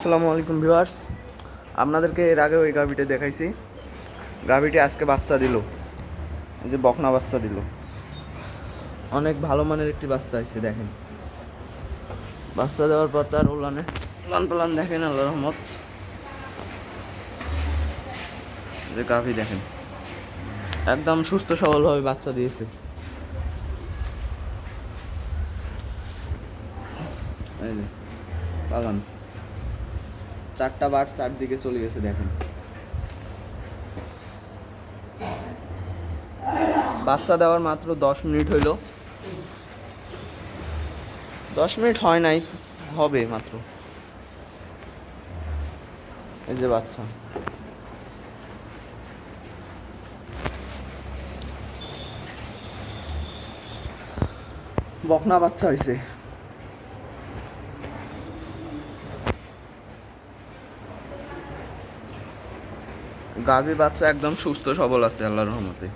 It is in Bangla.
আসসালামু আলাইকুম ভিউয়ার্স, আপনাদেরকে এর আগে ওই গাভিটি দেখাইছি। গাভিটি আজকে বাচ্চা দিল, যে বকনা বাচ্চা দিল। অনেক ভালো মানের একটি বাচ্চা হয়েছে। দেখেন, বাচ্চা দেওয়ার পর তার উলান পালান দেখেন, আল্লাহ রহমত। যে গাভি দেখেন, একদম সুস্থ সবলভাবে বাচ্চা দিয়েছে। এই যে পালান, চারটা বার চারদিকে চলে গেছে। দেখেন, বাচ্চা দেওয়ার মাত্র 10 মিনিট হইল। 10 মিনিট হয় নাই, হবে মাত্র। এই যে বাচ্চা, বকনা বাচ্চা হয়েছে। গাভী বাচ্চা একদম সুস্থ সবল আছে আল্লাহর রহমতে।